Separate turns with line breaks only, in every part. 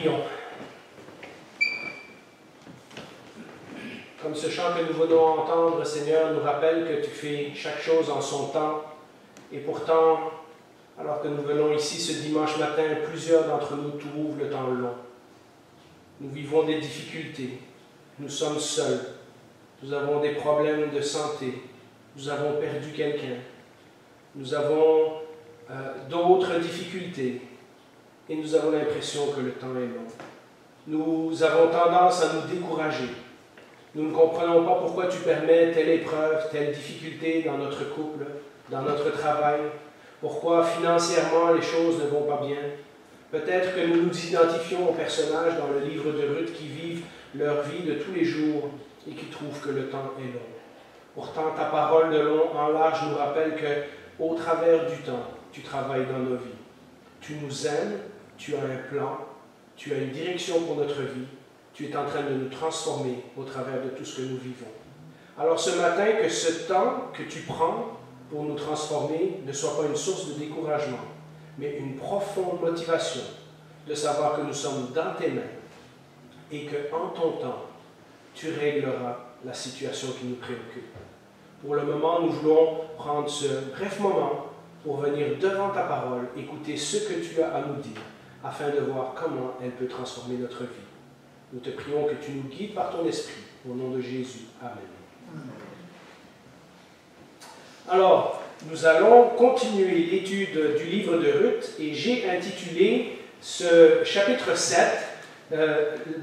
Prions. Comme ce chant que nous venons entendre, Seigneur, nous rappelle que tu fais chaque chose en son temps. Et pourtant, alors que nous venons ici ce dimanche matin, plusieurs d'entre nous trouvent le temps long. Nous vivons des difficultés. Nous sommes seuls. Nous avons des problèmes de santé. Nous avons perdu quelqu'un. Nous avons d'autres difficultés. Et nous avons l'impression que le temps est long. Nous avons tendance à nous décourager. Nous ne comprenons pas pourquoi tu permets telle épreuve, telle difficulté dans notre couple, dans notre travail. Pourquoi financièrement les choses ne vont pas bien. Peut-être que nous nous identifions aux personnages dans le livre de Ruth qui vivent leur vie de tous les jours et qui trouvent que le temps est long. Pourtant, ta parole de long en large nous rappelle qu'au travers du temps, tu travailles dans nos vies. Tu nous aimes, tu as un plan, tu as une direction pour notre vie. Tu es en train de nous transformer au travers de tout ce que nous vivons. Alors ce matin, que ce temps que tu prends pour nous transformer ne soit pas une source de découragement, mais une profonde motivation de savoir que nous sommes dans tes mains et qu'en ton temps, tu régleras la situation qui nous préoccupe. Pour le moment, nous voulons prendre ce bref moment pour venir devant ta parole, écouter ce que tu as à nous dire, afin de voir comment elle peut transformer notre vie. Nous te prions que tu nous guides par ton esprit. Au nom de Jésus. Amen. Alors, nous allons continuer l'étude du livre de Ruth et j'ai intitulé ce chapitre 7,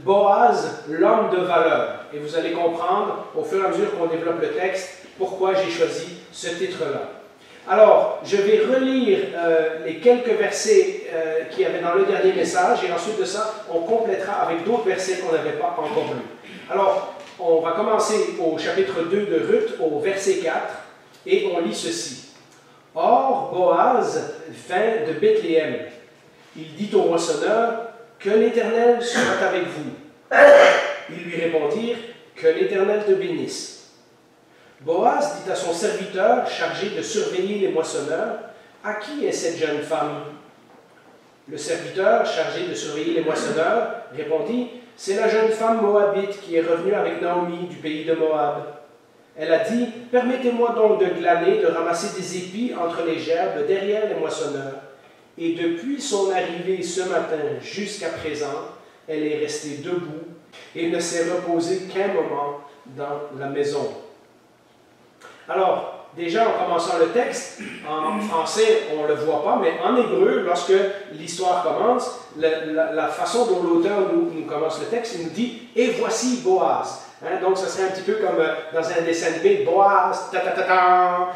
Boaz, l'homme de valeur. Et vous allez comprendre, au fur et à mesure qu'on développe le texte, pourquoi j'ai choisi ce titre-là. Alors, je vais relire les quelques versets qu'il y avait dans le dernier message et ensuite de ça, on complétera avec d'autres versets qu'on n'avait pas encore lus. Alors, on va commencer au chapitre 2 de Ruth, au verset 4, et on lit ceci. « Or, Boaz vint de Bethléem. Il dit au moissonneur, « Que l'Éternel soit avec vous. » Ils lui répondirent, « Que l'Éternel te bénisse. » Boaz dit à son serviteur chargé de surveiller les moissonneurs, « À qui est cette jeune femme ?» Le serviteur chargé de surveiller les moissonneurs répondit, « C'est la jeune femme moabite qui est revenue avec Naomi du pays de Moab. Elle a dit, « Permettez-moi donc de glaner, de ramasser des épis entre les gerbes derrière les moissonneurs. » Et depuis son arrivée ce matin jusqu'à présent, elle est restée debout et ne s'est reposée qu'un moment dans la maison. Alors, déjà en commençant le texte, en français on ne le voit pas, mais en hébreu, lorsque l'histoire commence, la façon dont l'auteur nous commence le texte, il nous dit « Et voici Boaz ». Donc, ça serait un petit peu comme dans un dessin animé, Boaz, ta-ta-ta-ta.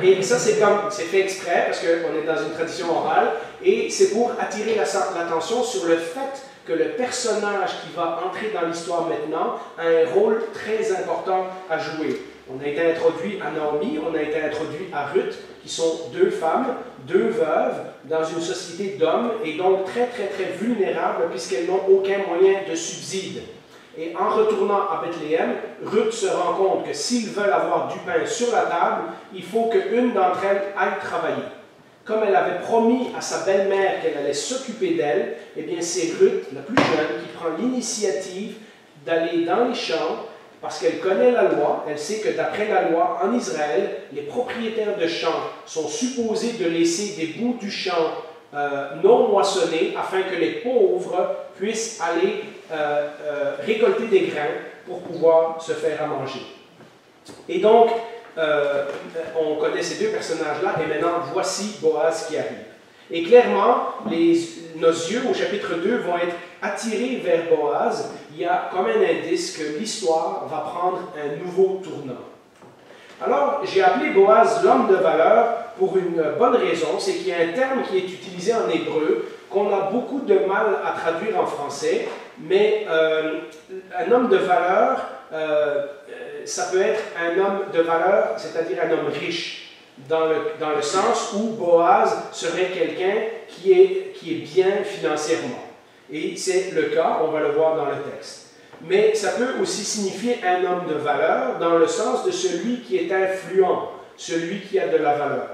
Et ça, c'est fait exprès, parce qu'on est dans une tradition orale, et c'est pour attirer l'attention sur le fait que le personnage qui va entrer dans l'histoire maintenant a un rôle très important à jouer. On a été introduit à Naomi, on a été introduit à Ruth, qui sont deux femmes, deux veuves, dans une société d'hommes, et donc très, très, très vulnérables, puisqu'elles n'ont aucun moyen de subside. Et en retournant à Bethléem, Ruth se rend compte que s'ils veulent avoir du pain sur la table, il faut qu'une d'entre elles aille travailler. Comme elle avait promis à sa belle-mère qu'elle allait s'occuper d'elle, eh bien c'est Ruth, la plus jeune, qui prend l'initiative d'aller dans les champs, parce qu'elle connaît la loi, elle sait que d'après la loi en Israël, les propriétaires de champs sont supposés de laisser des bouts du champ non moissonnés afin que les pauvres puissent aller récolter des grains pour pouvoir se faire à manger. Et donc, on connaît ces deux personnages-là, et maintenant, voici Boaz qui arrive. Et clairement, nos yeux au chapitre 2 vont être attirés vers Boaz. Il y a comme un indice que l'histoire va prendre un nouveau tournant. Alors, j'ai appelé Boaz l'homme de valeur pour une bonne raison, c'est qu'il y a un terme qui est utilisé en hébreu, qu'on a beaucoup de mal à traduire en français, mais un homme de valeur, ça peut être un homme de valeur, c'est-à-dire un homme riche, dans le sens où Boaz serait quelqu'un qui est bien financièrement. Et c'est le cas, on va le voir dans le texte. Mais ça peut aussi signifier un homme de valeur dans le sens de celui qui est influent, celui qui a de la valeur.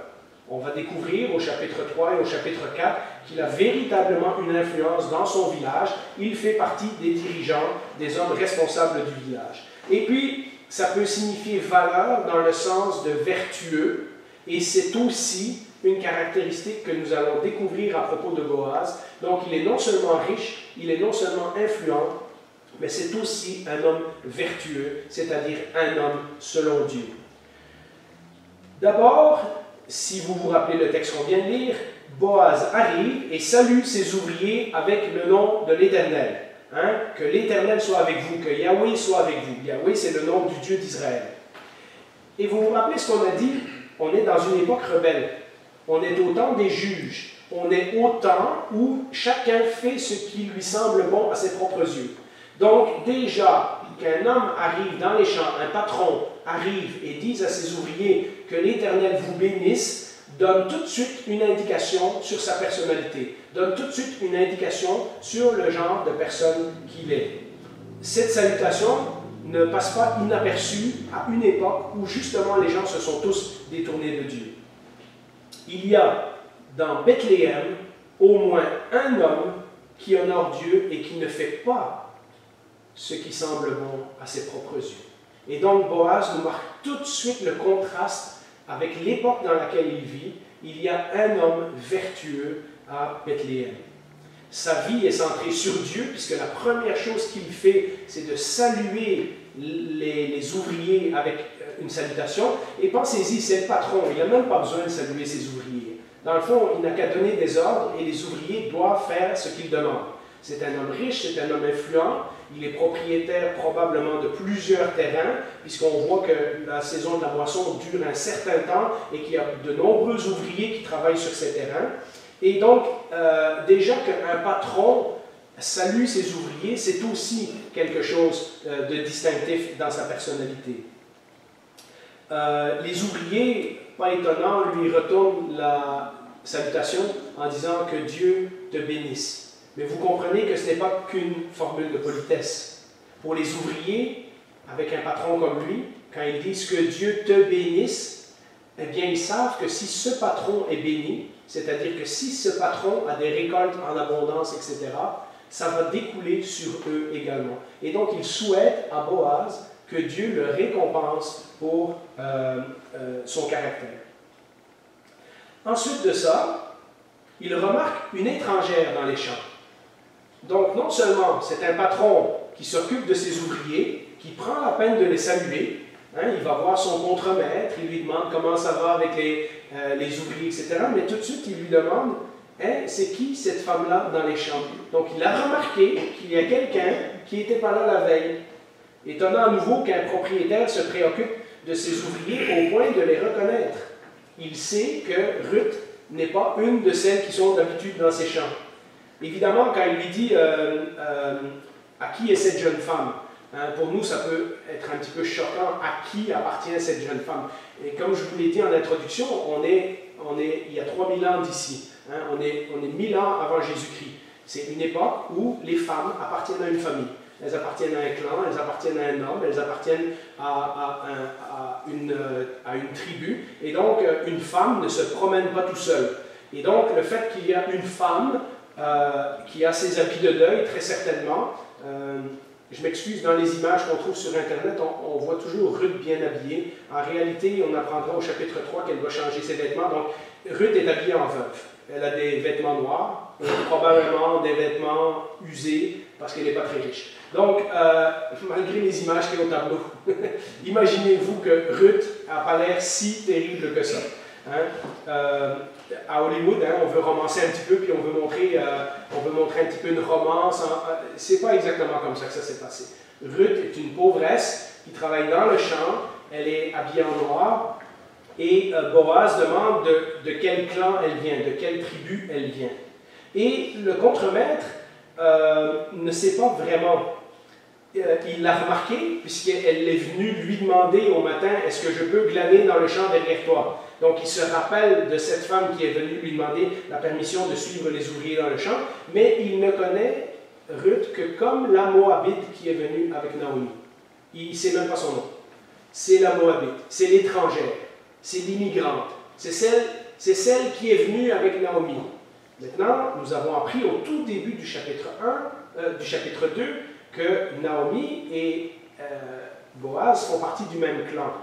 On va découvrir au chapitre 3 et au chapitre 4 qu'il a véritablement une influence dans son village. Il fait partie des dirigeants, des hommes responsables du village. Et puis, ça peut signifier valeur dans le sens de vertueux, et c'est aussi une caractéristique que nous allons découvrir à propos de Boaz. Donc, il est non seulement riche, il est non seulement influent, mais c'est aussi un homme vertueux, c'est-à-dire un homme selon Dieu. D'abord, si vous vous rappelez le texte qu'on vient de lire, Boaz arrive et salue ses ouvriers avec le nom de l'Éternel. Hein? Que l'Éternel soit avec vous, que Yahweh soit avec vous. Yahweh, c'est le nom du Dieu d'Israël. Et vous vous rappelez ce qu'on a dit? On est dans une époque rebelle. On est au temps des juges. On est au temps où chacun fait ce qui lui semble bon à ses propres yeux. Donc, déjà, qu'un homme arrive dans les champs, un patron arrive et dise à ses ouvriers que l'Éternel vous bénisse, donne tout de suite une indication sur sa personnalité, donne tout de suite une indication sur le genre de personne qu'il est. Cette salutation ne passe pas inaperçue à une époque où justement les gens se sont tous détournés de Dieu. Il y a dans Bethléem au moins un homme qui honore Dieu et qui ne fait pas ce qui semble bon à ses propres yeux. Et donc Boaz nous marque tout de suite le contraste avec l'époque dans laquelle il vit. Il y a un homme vertueux à Bethléem. Sa vie est centrée sur Dieu, puisque la première chose qu'il fait, c'est de saluer les ouvriers avec une salutation. Et pensez-y, c'est le patron, il n'a même pas besoin de saluer ses ouvriers. Dans le fond, il n'a qu'à donner des ordres et les ouvriers doivent faire ce qu'il demande. C'est un homme riche, c'est un homme influent, il est propriétaire probablement de plusieurs terrains, puisqu'on voit que la saison de la moisson dure un certain temps et qu'il y a de nombreux ouvriers qui travaillent sur ces terrains. Et donc, déjà qu'un patron salue ses ouvriers, c'est aussi quelque chose de distinctif dans sa personnalité. Les ouvriers, pas étonnant, lui retournent la salutation en disant que Dieu te bénisse. Mais vous comprenez que ce n'est pas qu'une formule de politesse. Pour les ouvriers, avec un patron comme lui, quand ils disent que Dieu te bénisse, eh bien, ils savent que si ce patron est béni, c'est-à-dire que si ce patron a des récoltes en abondance, etc., ça va découler sur eux également. Et donc, ils souhaitent à Boaz que Dieu le récompense pour son caractère. Ensuite de ça, il remarque une étrangère dans les champs. Donc, non seulement c'est un patron qui s'occupe de ses ouvriers, qui prend la peine de les saluer, hein, il va voir son contremaître, il lui demande comment ça va avec les ouvriers, etc. Mais tout de suite, il lui demande, hein, c'est qui cette femme-là dans les champs? Donc, il a remarqué qu'il y a quelqu'un qui n'était pas là la veille. Étonnant à nouveau qu'un propriétaire se préoccupe de ses ouvriers au point de les reconnaître. Il sait que Ruth n'est pas une de celles qui sont d'habitude dans ses champs. Évidemment, quand il lui dit à qui est cette jeune femme, hein, pour nous, ça peut être un petit peu choquant à qui appartient cette jeune femme. Et comme je vous l'ai dit en introduction, il y a 3000 ans d'ici. Hein, on est 1000 ans avant Jésus-Christ. C'est une époque où les femmes appartiennent à une famille. Elles appartiennent à un clan, elles appartiennent à un homme, elles appartiennent à une tribu. Et donc, une femme ne se promène pas tout seule. Et donc, le fait qu'il y a une femme qui a ses habits de deuil, très certainement. Je m'excuse, dans les images qu'on trouve sur Internet, on voit toujours Ruth bien habillée. En réalité, on apprendra au chapitre 3 qu'elle va changer ses vêtements. Donc, Ruth est habillée en veuve. Elle a des vêtements noirs, probablement des vêtements usés, parce qu'elle n'est pas très riche. Donc, malgré les images qu'il y a au tableau, imaginez-vous que Ruth n'a pas l'air si terrible que ça. Hein? À Hollywood, hein, on veut romancer un petit peu, puis on veut montrer un petit peu une romance. C'est pas exactement comme ça que ça s'est passé. Ruth est une pauvresse qui travaille dans le champ, elle est habillée en noir, et Boaz demande de quel clan elle vient, de quelle tribu elle vient. Et le contremaître ne sait pas vraiment. Il l'a remarqué, puisqu'elle est venue lui demander au matin, est-ce que je peux glaner dans le champ derrière toi? Donc il se rappelle de cette femme qui est venue lui demander la permission de suivre les ouvriers dans le champ, mais il ne connaît Ruth que comme la Moabite qui est venue avec Naomi. Il ne sait même pas son nom. C'est la Moabite, c'est l'étrangère, c'est l'immigrante, c'est celle c'est celle qui est venue avec Naomi. Maintenant, nous avons appris au tout début du chapitre 2, que Naomi et Boaz font partie du même clan.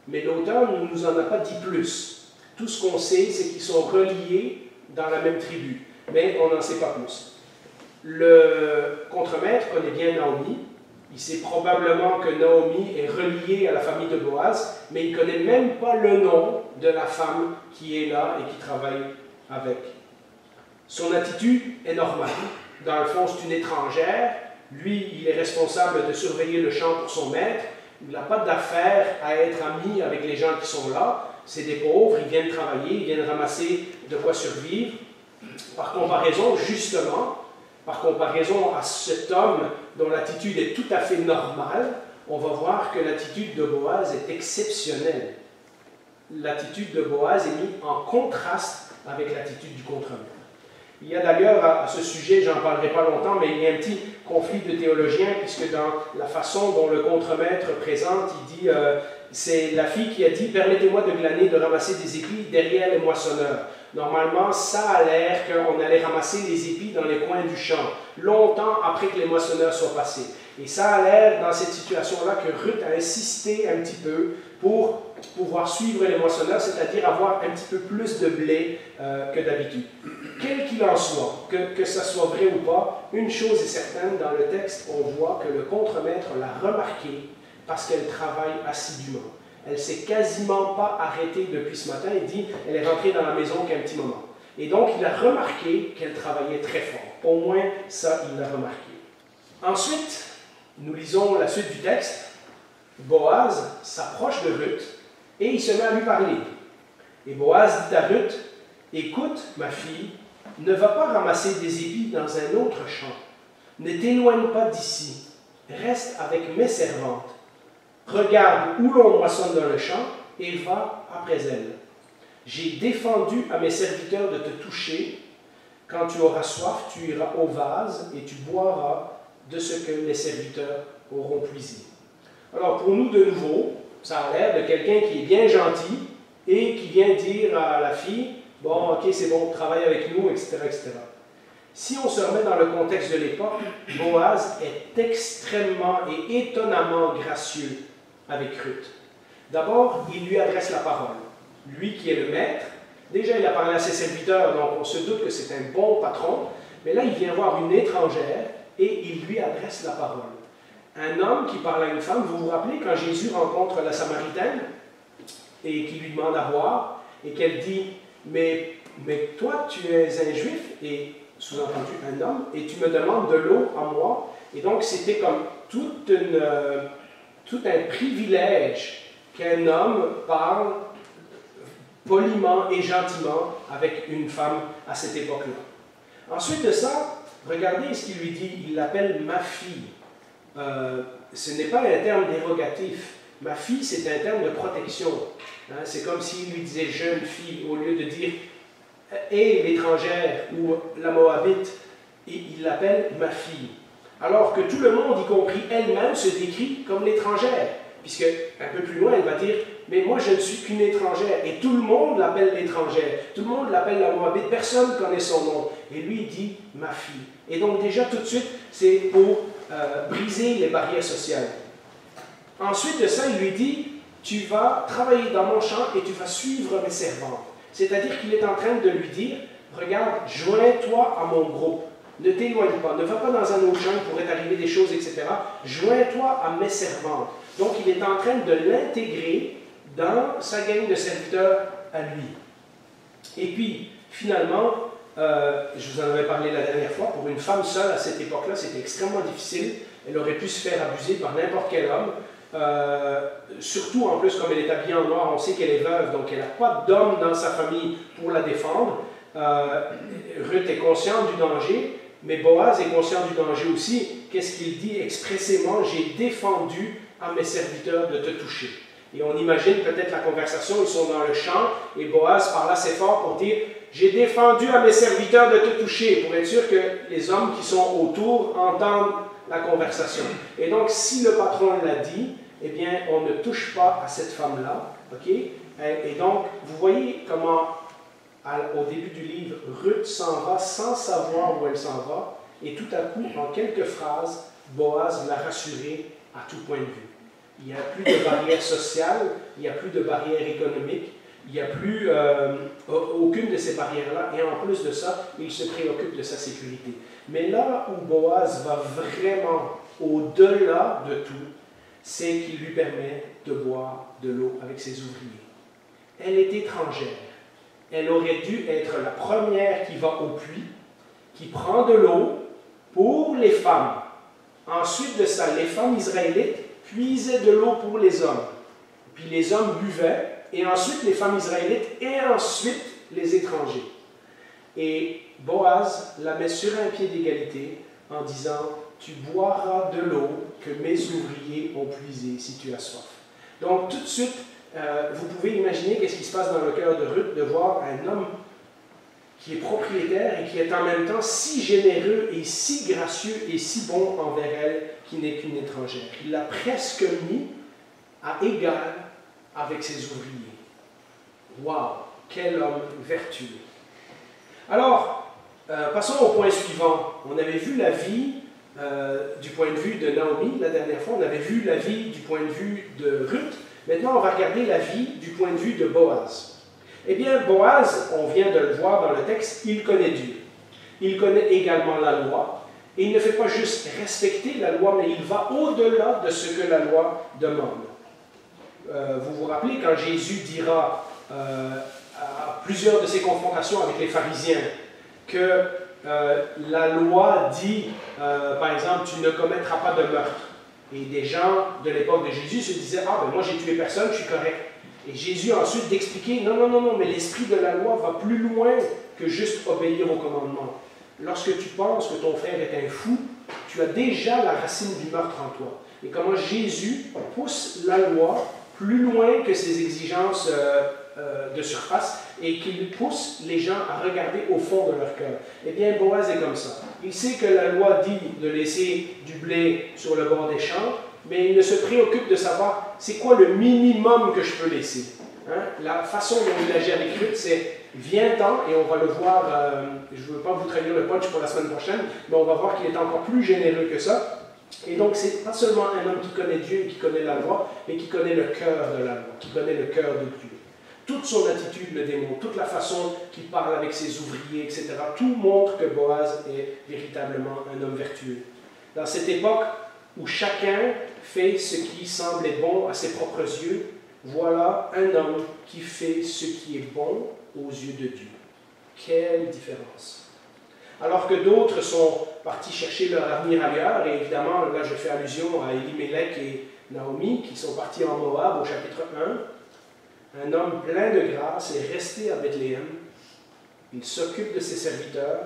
Mais l'auteur ne nous en a pas dit plus. Tout ce qu'on sait, c'est qu'ils sont reliés dans la même tribu. Mais on n'en sait pas plus. Le contremaître connaît bien Naomi. Il sait probablement que Naomi est reliée à la famille de Boaz, mais il ne connaît même pas le nom de la femme qui est là et qui travaille avec. Son attitude est normale. Dans le fond, c'est une étrangère. Lui, il est responsable de surveiller le champ pour son maître. Il n'a pas d'affaire à être ami avec les gens qui sont là. C'est des pauvres, ils viennent travailler, ils viennent ramasser de quoi survivre. Par comparaison, justement, par comparaison à cet homme dont l'attitude est tout à fait normale, on va voir que l'attitude de Boaz est exceptionnelle. L'attitude de Boaz est mise en contraste avec l'attitude du contremaître. Il y a d'ailleurs à ce sujet, j'en parlerai pas longtemps, mais il y a un petit conflit de théologiens, puisque dans la façon dont le contremaître présente, il dit, c'est la fille qui a dit « Permettez-moi de glaner, de ramasser des épis derrière les moissonneurs ». Normalement, ça a l'air qu'on allait ramasser les épis dans les coins du champ, longtemps après que les moissonneurs soient passés. Et ça a l'air, dans cette situation-là, que Ruth a insisté un petit peu pour pouvoir suivre les moissonneurs, c'est-à-dire avoir un petit peu plus de blé que d'habitude. Quel qu'il en soit, que ça soit vrai ou pas, une chose est certaine, dans le texte, on voit que le contremaître l'a remarqué parce qu'elle travaille assidûment. Elle ne s'est quasiment pas arrêtée depuis ce matin. Il dit, elle est rentrée dans la maison qu'un petit moment. Et donc, il a remarqué qu'elle travaillait très fort. Au moins, ça, il l'a remarqué. Ensuite, nous lisons la suite du texte. Boaz s'approche de Ruth et il se met à lui parler. Et Boaz dit à Ruth, « Écoute, ma fille, ne va pas ramasser des épis dans un autre champ. Ne t'éloigne pas d'ici. Reste avec mes servantes. Regarde où l'on moissonne dans le champ et va après elles. J'ai défendu à mes serviteurs de te toucher. Quand tu auras soif, tu iras au vase et tu boiras de ce que les serviteurs auront puisé. » Alors pour nous, de nouveau, ça a l'air de quelqu'un qui est bien gentil et qui vient dire à la fille, « Bon, ok, c'est bon, travaille avec nous, etc., etc. » Si on se remet dans le contexte de l'époque, Boaz est extrêmement et étonnamment gracieux avec Ruth. D'abord, il lui adresse la parole. Lui qui est le maître, déjà il a parlé à ses serviteurs, donc on se doute que c'est un bon patron, mais là il vient voir une étrangère et il lui adresse la parole. Un homme qui parle à une femme, vous vous rappelez quand Jésus rencontre la Samaritaine et qui lui demande à boire et qu'elle dit « Mais toi tu es un juif et sous-entendu un homme et tu me demandes de l'eau à moi ». Et donc c'était comme tout un privilège qu'un homme parle poliment et gentiment avec une femme à cette époque-là. Ensuite de ça, regardez ce qu'il lui dit, il l'appelle « ma fille ». Ce n'est pas un terme dérogatif. Ma fille, c'est un terme de protection. Hein, c'est comme s'il lui disait jeune fille au lieu de dire et l'étrangère ou la Moabite, et il l'appelle ma fille. Alors que tout le monde, y compris elle-même, se décrit comme l'étrangère. Puisque un peu plus loin, elle va dire mais moi je ne suis qu'une étrangère. Et tout le monde l'appelle l'étrangère. Tout le monde l'appelle la Moabite. Personne ne connaît son nom. Et lui, il dit ma fille. Et donc, déjà, tout de suite, c'est pour briser les barrières sociales. Ensuite de ça, il lui dit tu vas travailler dans mon champ et tu vas suivre mes servantes. C'est-à-dire qu'il est en train de lui dire regarde, joins-toi à mon groupe. Ne t'éloigne pas, ne va pas dans un autre champ, il pourrait arriver des choses, etc. Joins-toi à mes servantes. Donc, il est en train de l'intégrer dans sa gang de serviteurs à lui. Et puis, finalement, je vous en avais parlé la dernière fois, pour une femme seule à cette époque-là, c'était extrêmement difficile. Elle aurait pu se faire abuser par n'importe quel homme. Surtout, en plus, comme elle est habillée en noir, on sait qu'elle est veuve, donc elle n'a pas d'homme dans sa famille pour la défendre. Ruth est consciente du danger, mais Boaz est conscient du danger aussi. Qu'est-ce qu'il dit expressément? J'ai défendu à mes serviteurs de te toucher. Et on imagine peut-être la conversation, ils sont dans le champ, et Boaz parle assez fort pour dire j'ai défendu à mes serviteurs de te toucher, pour être sûr que les hommes qui sont autour entendent la conversation. Et donc, si le patron l'a dit, eh bien, on ne touche pas à cette femme-là. Okay? Et donc, vous voyez comment au début du livre, Ruth s'en va sans savoir où elle s'en va, et tout à coup, en quelques phrases, Boaz l'a rassurée à tout point de vue. Il n'y a plus de barrière sociale, il n'y a plus de barrière économique, il n'y a plus aucune de ces barrières-là, et en plus de ça, il se préoccupe de sa sécurité. Mais là où Boaz va vraiment au-delà de tout, c'est qu'il lui permet de boire de l'eau avec ses ouvriers. Elle est étrangère. Elle aurait dû être la première qui va au puits, qui prend de l'eau pour les femmes. Ensuite de ça, les femmes israélites puisaient de l'eau pour les hommes. Puis les hommes buvaient, et ensuite les femmes israélites, et ensuite les étrangers. Et Boaz la met sur un pied d'égalité en disant « Tu boiras de l'eau que mes ouvriers ont puisée si tu as soif. » Donc tout de suite, vous pouvez imaginer qu'est-ce qui se passe dans le cœur de Ruth de voir un homme qui est propriétaire et qui est en même temps si généreux et si gracieux et si bon envers elle qui n'est qu'une étrangère. Il l'a presque mis à égal avec ses ouvriers. Waouh, quel homme vertueux! Alors, passons au point suivant. On avait vu la vie du point de vue de Naomi la dernière fois, on avait vu la vie du point de vue de Ruth. Maintenant, on va regarder la vie du point de vue de Boaz. Eh bien, Boaz, on vient de le voir dans le texte, il connaît Dieu. Il connaît également la loi. Et il ne fait pas juste respecter la loi, mais il va au-delà de ce que la loi demande. Vous vous rappelez quand Jésus dira à plusieurs de ses confrontations avec les pharisiens que la loi dit, par exemple, tu ne commettras pas de meurtre. Et des gens de l'époque de Jésus se disaient, ah ben moi j'ai tué personne, je suis correct. Et Jésus a ensuite d'expliquer, non, mais l'esprit de la loi va plus loin que juste obéir au commandement. Lorsque tu penses que ton frère est un fou, tu as déjà la racine du meurtre en toi. Et comment Jésus pousse la loi plus loin que ses exigences de surface et qu'il pousse les gens à regarder au fond de leur cœur. Eh bien, Boaz est comme ça. Il sait que la loi dit de laisser du blé sur le bord des champs, mais il ne se préoccupe de savoir c'est quoi le minimum que je peux laisser. Hein? La façon dont il agit avec Ruth, c'est viens-t'en, et on va le voir, je ne veux pas vous trahir le punch pour la semaine prochaine, mais on va voir qu'il est encore plus généreux que ça. Et donc, c'est pas seulement un homme qui connaît Dieu et qui connaît la loi, mais qui connaît le cœur de la loi, qui connaît le cœur de Dieu. Toute son attitude le démontre, toute la façon qu'il parle avec ses ouvriers, etc. Tout montre que Boaz est véritablement un homme vertueux. Dans cette époque où chacun fait ce qui semblait bon à ses propres yeux, voilà un homme qui fait ce qui est bon aux yeux de Dieu. Quelle différence! Alors que d'autres sont partis chercher leur avenir ailleurs, et évidemment, là je fais allusion à Elimelech et Naomi qui sont partis en Moab au chapitre 1. Un homme plein de grâce est resté à Bethléem. Il s'occupe de ses serviteurs,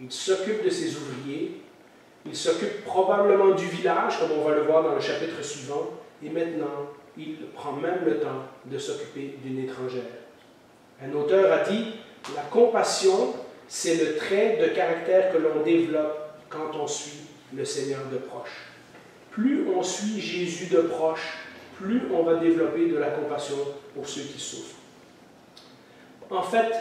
il s'occupe de ses ouvriers, il s'occupe probablement du village, comme on va le voir dans le chapitre suivant, et maintenant, il prend même le temps de s'occuper d'une étrangère. Un auteur a dit, la compassion, c'est le trait de caractère que l'on développe quand on suit le Seigneur de proche. Plus on suit Jésus de proche, plus on va développer de la compassion pour ceux qui souffrent. En fait,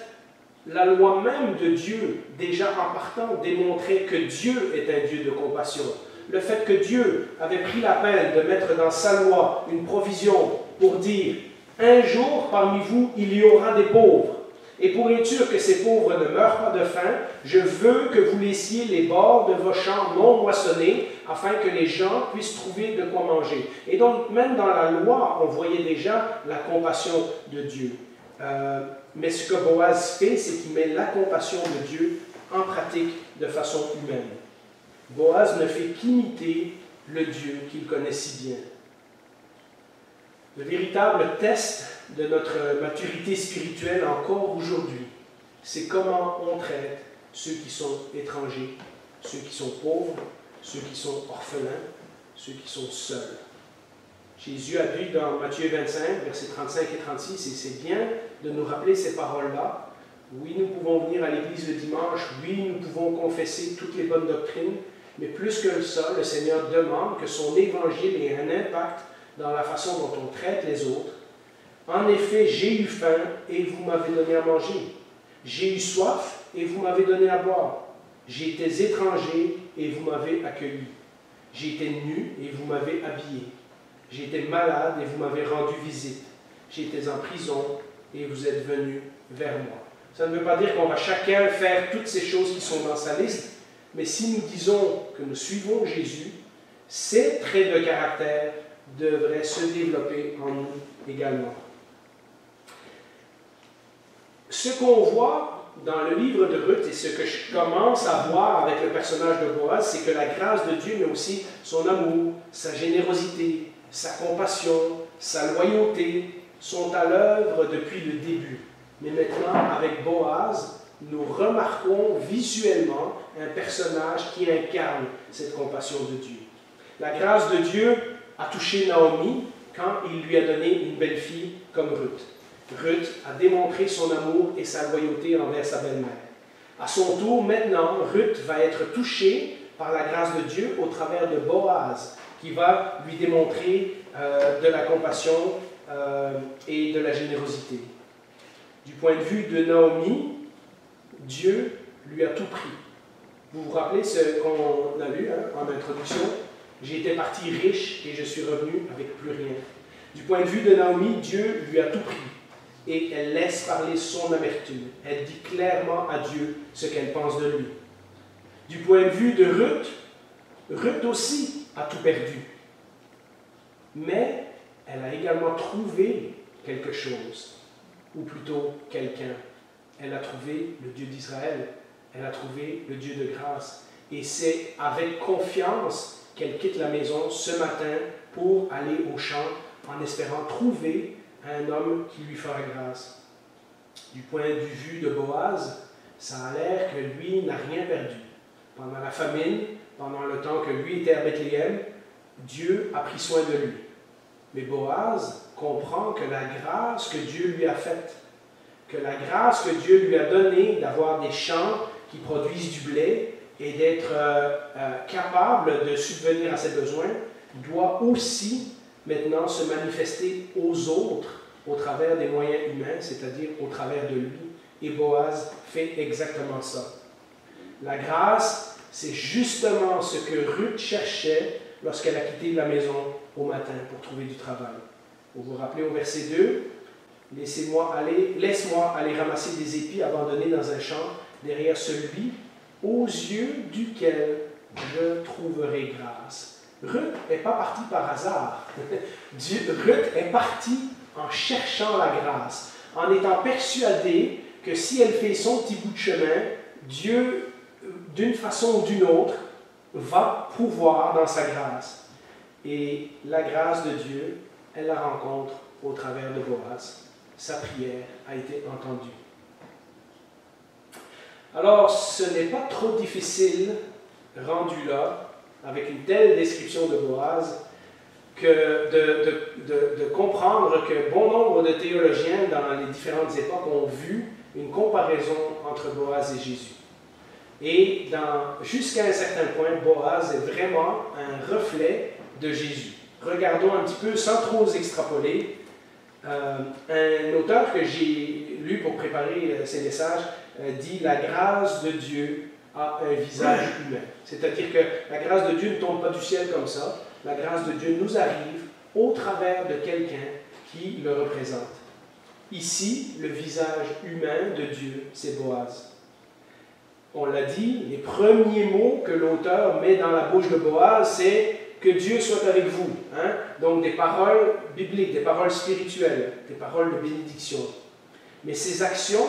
la loi même de Dieu, déjà en partant, démontrait que Dieu est un Dieu de compassion. Le fait que Dieu avait pris la peine de mettre dans sa loi une provision pour dire « Un jour parmi vous, il y aura des pauvres. Et pour être sûr que ces pauvres ne meurent pas de faim, je veux que vous laissiez les bords de vos champs non moissonnés, afin que les gens puissent trouver de quoi manger. » Et donc, même dans la loi, on voyait déjà la compassion de Dieu. Mais ce que Boaz fait, c'est qu'il met la compassion de Dieu en pratique de façon humaine. Boaz ne fait qu'imiter le Dieu qu'il connaît si bien. Le véritable test de notre maturité spirituelle encore aujourd'hui, c'est comment on traite ceux qui sont étrangers, ceux qui sont pauvres, ceux qui sont orphelins, ceux qui sont seuls. Jésus a dit dans Matthieu 25, versets 35 et 36, et c'est bien de nous rappeler ces paroles-là. Oui, nous pouvons venir à l'église le dimanche, oui, nous pouvons confesser toutes les bonnes doctrines, mais plus que ça, le Seigneur demande que son évangile ait un impact dans la façon dont on traite les autres. En effet, j'ai eu faim et vous m'avez donné à manger. J'ai eu soif et vous m'avez donné à boire. J'étais étranger et vous m'avez accueilli. J'étais nu et vous m'avez habillé. J'étais malade et vous m'avez rendu visite. J'étais en prison et vous êtes venus vers moi. Ça ne veut pas dire qu'on va chacun faire toutes ces choses qui sont dans sa liste, mais si nous disons que nous suivons Jésus, ces traits de caractère devraient se développer en nous également. Ce qu'on voit dans le livre de Ruth et ce que je commence à voir avec le personnage de Boaz, c'est que la grâce de Dieu, mais aussi son amour, sa générosité, sa compassion, sa loyauté sont à l'œuvre depuis le début. Mais maintenant, avec Boaz, nous remarquons visuellement un personnage qui incarne cette compassion de Dieu. La grâce de Dieu a touché Naomi quand il lui a donné une belle-fille comme Ruth. Ruth a démontré son amour et sa loyauté envers sa belle-mère. À son tour, maintenant, Ruth va être touchée par la grâce de Dieu au travers de Boaz, qui va lui démontrer de la compassion et de la générosité. Du point de vue de Naomi, Dieu lui a tout pris. Vous vous rappelez ce qu'on a lu en introduction? J'étais parti riche et je suis revenu avec plus rien. Du point de vue de Naomi, Dieu lui a tout pris. Et elle laisse parler son amertume. Elle dit clairement à Dieu ce qu'elle pense de lui. Du point de vue de Ruth, Ruth aussi a tout perdu. Mais elle a également trouvé quelque chose, ou plutôt quelqu'un. Elle a trouvé le Dieu d'Israël. Elle a trouvé le Dieu de grâce. Et c'est avec confiance qu'elle quitte la maison ce matin pour aller au champ en espérant trouver un homme qui lui fera grâce. Du point de vue de Boaz, ça a l'air que lui n'a rien perdu. Pendant la famine, pendant le temps que lui était à Bethléem, Dieu a pris soin de lui. Mais Boaz comprend que la grâce que Dieu lui a faite, que la grâce que Dieu lui a donnée d'avoir des champs qui produisent du blé et d'être capable de subvenir à ses besoins, doit aussi maintenant se manifester aux autres au travers des moyens humains, c'est-à-dire au travers de lui. Et Boaz fait exactement ça. La grâce, c'est justement ce que Ruth cherchait lorsqu'elle a quitté la maison au matin pour trouver du travail. Vous vous rappelez au verset 2, « Laisse-moi aller ramasser des épis abandonnés dans un champ derrière celui aux yeux duquel je trouverai grâce. » Ruth n'est pas partie par hasard. Ruth est partie en cherchant la grâce, en étant persuadée que si elle fait son petit bout de chemin, Dieu, d'une façon ou d'une autre, va pouvoir dans sa grâce. Et la grâce de Dieu, elle la rencontre au travers de Boaz. Sa prière a été entendue. Alors, ce n'est pas trop difficile, rendu là, avec une telle description de Boaz, que de comprendre que bon nombre de théologiens dans les différentes époques ont vu une comparaison entre Boaz et Jésus. Et jusqu'à un certain point, Boaz est vraiment un reflet de Jésus. Regardons un petit peu, sans trop extrapoler, un auteur que j'ai lu pour préparer ces messages dit « La grâce de Dieu a un visage humain ». C'est-à-dire que la grâce de Dieu ne tombe pas du ciel comme ça. La grâce de Dieu nous arrive au travers de quelqu'un qui le représente. Ici, le visage humain de Dieu, c'est Boaz. On l'a dit, les premiers mots que l'auteur met dans la bouche de Boaz, c'est « que Dieu soit avec vous ». Donc des paroles bibliques, des paroles spirituelles, des paroles de bénédiction. Mais ses actions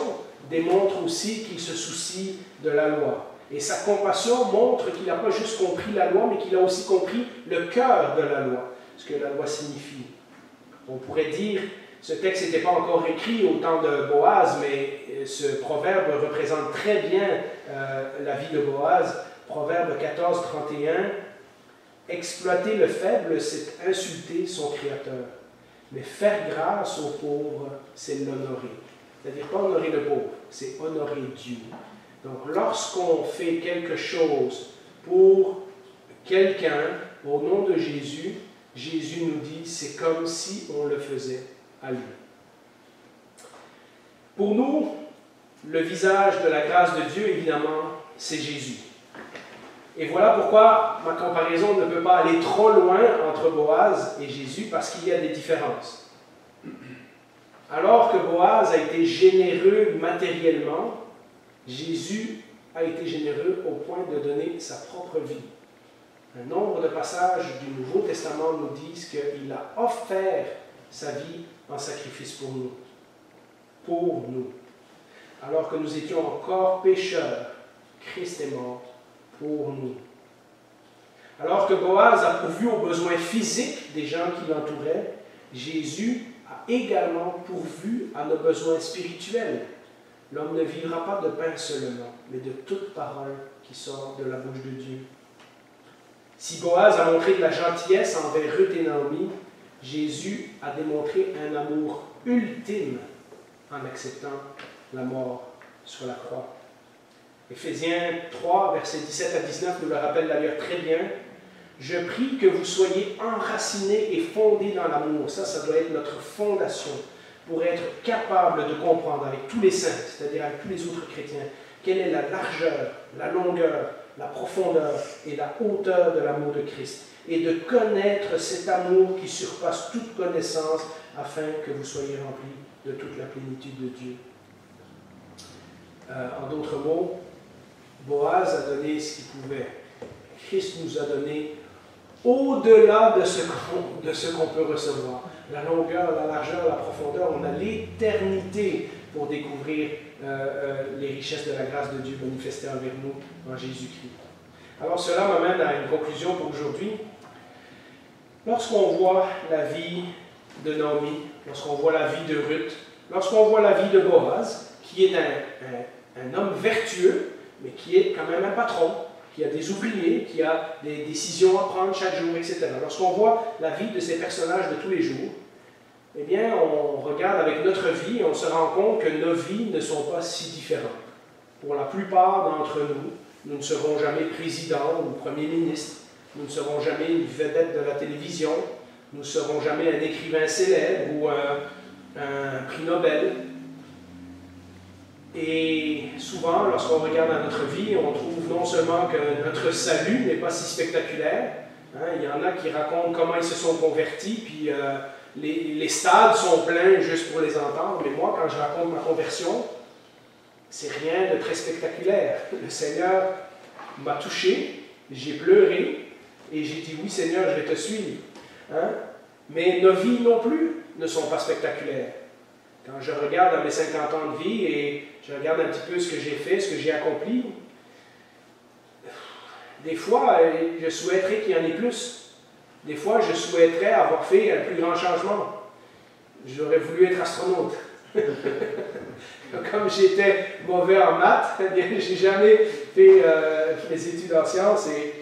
démontrent aussi qu'il se soucie de la loi. Et sa compassion montre qu'il n'a pas juste compris la loi, mais qu'il a aussi compris le cœur de la loi, ce que la loi signifie. On pourrait dire, ce texte n'était pas encore écrit au temps de Boaz, mais ce proverbe représente très bien la vie de Boaz. Proverbe 14, 31, « Exploiter le faible, c'est insulter son Créateur. Mais faire grâce aux pauvres, c'est l'honorer. » C'est-à-dire pas honorer le pauvre, c'est honorer Dieu. Donc, lorsqu'on fait quelque chose pour quelqu'un, au nom de Jésus, Jésus nous dit, c'est comme si on le faisait à lui. Pour nous, le visage de la grâce de Dieu, évidemment, c'est Jésus. Et voilà pourquoi ma comparaison ne peut pas aller trop loin entre Boaz et Jésus, parce qu'il y a des différences. Alors que Boaz a été généreux matériellement, Jésus a été généreux au point de donner sa propre vie. Un nombre de passages du Nouveau Testament nous disent qu'il a offert sa vie en sacrifice pour nous. Pour nous. Alors que nous étions encore pécheurs, Christ est mort pour nous. Alors que Boaz a pourvu aux besoins physiques des gens qui l'entouraient, Jésus a également pourvu à nos besoins spirituels. L'homme ne vivra pas de pain seulement, mais de toute parole qui sort de la bouche de Dieu. Si Boaz a montré de la gentillesse envers Ruth et Naomi, Jésus a démontré un amour ultime en acceptant la mort sur la croix. Éphésiens 3, versets 17 à 19 nous le rappelle d'ailleurs très bien. « Je prie que vous soyez enracinés et fondés dans l'amour. » Ça doit être notre fondation pour être capable de comprendre avec tous les saints, c'est-à-dire avec tous les autres chrétiens, quelle est la largeur, la longueur, la profondeur et la hauteur de l'amour de Christ, et de connaître cet amour qui surpasse toute connaissance, afin que vous soyez remplis de toute la plénitude de Dieu. En d'autres mots, Boaz a donné ce qu'il pouvait. Christ nous a donné au-delà de ce qu'on peut recevoir. La longueur, la largeur, la profondeur, on a l'éternité pour découvrir les richesses de la grâce de Dieu manifestées envers nous en Jésus-Christ. Alors cela m'amène à une conclusion pour aujourd'hui. Lorsqu'on voit la vie de Naomi, lorsqu'on voit la vie de Ruth, lorsqu'on voit la vie de Boaz, qui est un homme vertueux, mais qui est quand même un patron, qui a des ouvriers, qui a des décisions à prendre chaque jour, etc. Lorsqu'on voit la vie de ces personnages de tous les jours, eh bien, on regarde avec notre vie et on se rend compte que nos vies ne sont pas si différentes. Pour la plupart d'entre nous, nous ne serons jamais président ou premier ministre, nous ne serons jamais une vedette de la télévision, nous ne serons jamais un écrivain célèbre ou un prix Nobel. Et souvent, lorsqu'on regarde dans notre vie, on trouve non seulement que notre salut n'est pas si spectaculaire, hein, il y en a qui racontent comment ils se sont convertis, puis les stades sont pleins juste pour les entendre, mais moi, quand je raconte ma conversion, c'est rien de très spectaculaire. Le Seigneur m'a touché, j'ai pleuré, et j'ai dit, oui Seigneur, je vais te suivre. Hein? Mais nos vies non plus ne sont pas spectaculaires. Quand je regarde dans mes 50 ans de vie et je regarde un petit peu ce que j'ai fait, ce que j'ai accompli, des fois, je souhaiterais qu'il y en ait plus. Des fois, je souhaiterais avoir fait un plus grand changement. J'aurais voulu être astronaute. Comme j'étais mauvais en maths, je n'ai jamais fait mes études en sciences et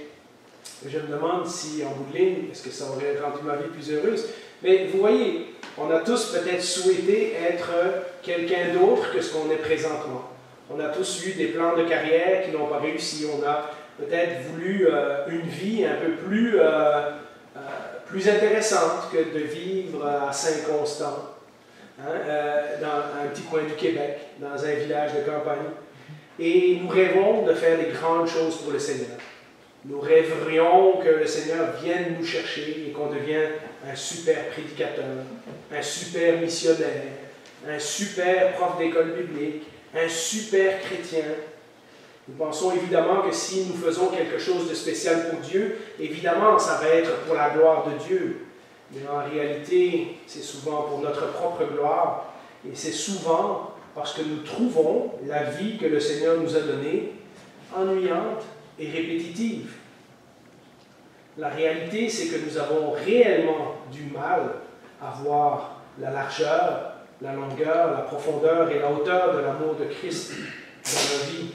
je me demande si, en bout de ligne, est-ce que ça aurait rendu ma vie plus heureuse. Mais vous voyez, on a tous peut-être souhaité être quelqu'un d'autre que ce qu'on est présentement. On a tous eu des plans de carrière qui n'ont pas réussi. On a peut-être voulu une vie un peu plus intéressante que de vivre à Saint-Constant, hein, dans un petit coin du Québec, dans un village de campagne. Et nous rêvons de faire des grandes choses pour le Seigneur. Nous rêverions que le Seigneur vienne nous chercher et qu'on devienne un super prédicateur, un super missionnaire, un super prof d'école biblique, un super chrétien. Nous pensons évidemment que si nous faisons quelque chose de spécial pour Dieu, évidemment, ça va être pour la gloire de Dieu. Mais en réalité, c'est souvent pour notre propre gloire et c'est souvent parce que nous trouvons la vie que le Seigneur nous a donnée ennuyante et répétitive. La réalité, c'est que nous avons réellement du mal à voir la largeur, la longueur, la profondeur et la hauteur de l'amour de Christ dans nos vies.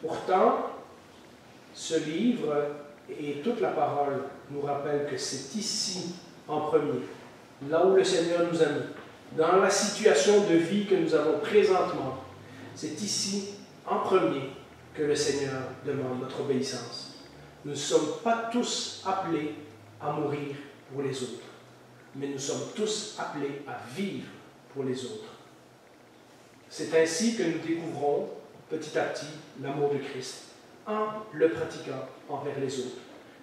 Pourtant, ce livre et toute la parole nous rappellent que c'est ici, en premier, là où le Seigneur nous a mis, dans la situation de vie que nous avons présentement, c'est ici, en premier, que le Seigneur demande notre obéissance. Nous ne sommes pas tous appelés à mourir pour les autres, mais nous sommes tous appelés à vivre pour les autres. C'est ainsi que nous découvrons petit à petit l'amour de Christ, en le pratiquant envers les autres.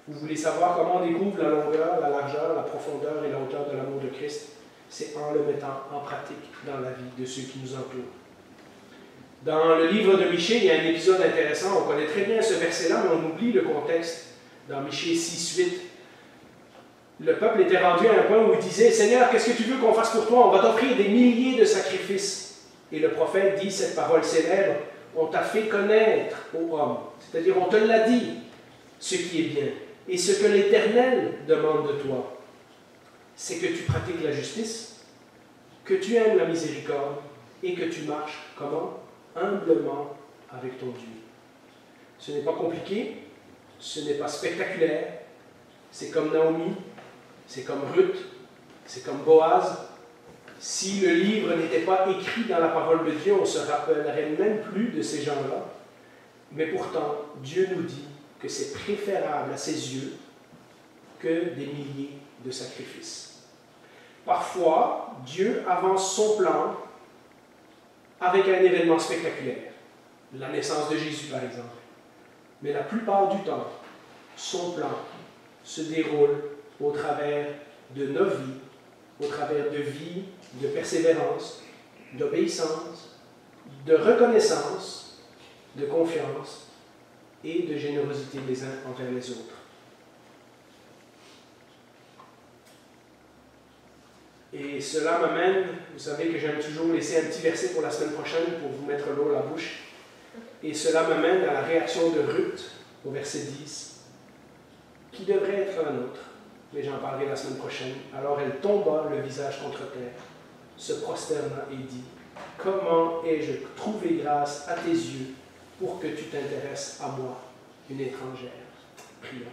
Vous voulez savoir comment on découvre la longueur, la largeur, la profondeur et la hauteur de l'amour de Christ? C'est en le mettant en pratique dans la vie de ceux qui nous entourent. Dans le livre de Michée, il y a un épisode intéressant. On connaît très bien ce verset-là, mais on oublie le contexte. Dans Michée 6:8, le peuple était rendu à un point où il disait « Seigneur, qu'est-ce que tu veux qu'on fasse pour toi? On va t'offrir des milliers de sacrifices. » Et le prophète dit cette parole célèbre « On t'a fait connaître, ô homme. » C'est-à-dire, on te l'a dit, ce qui est bien. Et ce que l'Éternel demande de toi, c'est que tu pratiques la justice, que tu aimes la miséricorde et que tu marches, comment? Humblement avec ton Dieu. Ce n'est pas compliqué, ce n'est pas spectaculaire, c'est comme Naomi, c'est comme Ruth, c'est comme Boaz. Si le livre n'était pas écrit dans la parole de Dieu, on ne se rappellerait même plus de ces gens-là. Mais pourtant, Dieu nous dit que c'est préférable à ses yeux que des milliers de sacrifices. Parfois, Dieu avance son plan avec un événement spectaculaire, la naissance de Jésus par exemple. Mais la plupart du temps, son plan se déroule au travers de nos vies, au travers de vies de persévérance, d'obéissance, de reconnaissance, de confiance et de générosité les uns envers les autres. Et cela m'amène, vous savez que j'aime toujours laisser un petit verset pour la semaine prochaine pour vous mettre l'eau à la bouche. Et cela m'amène à la réaction de Ruth au verset 10, qui devrait être la nôtre, mais j'en parlerai la semaine prochaine. Alors elle tomba le visage contre terre, se prosterna et dit, « Comment ai-je trouvé grâce à tes yeux pour que tu t'intéresses à moi, une étrangère? » Prions.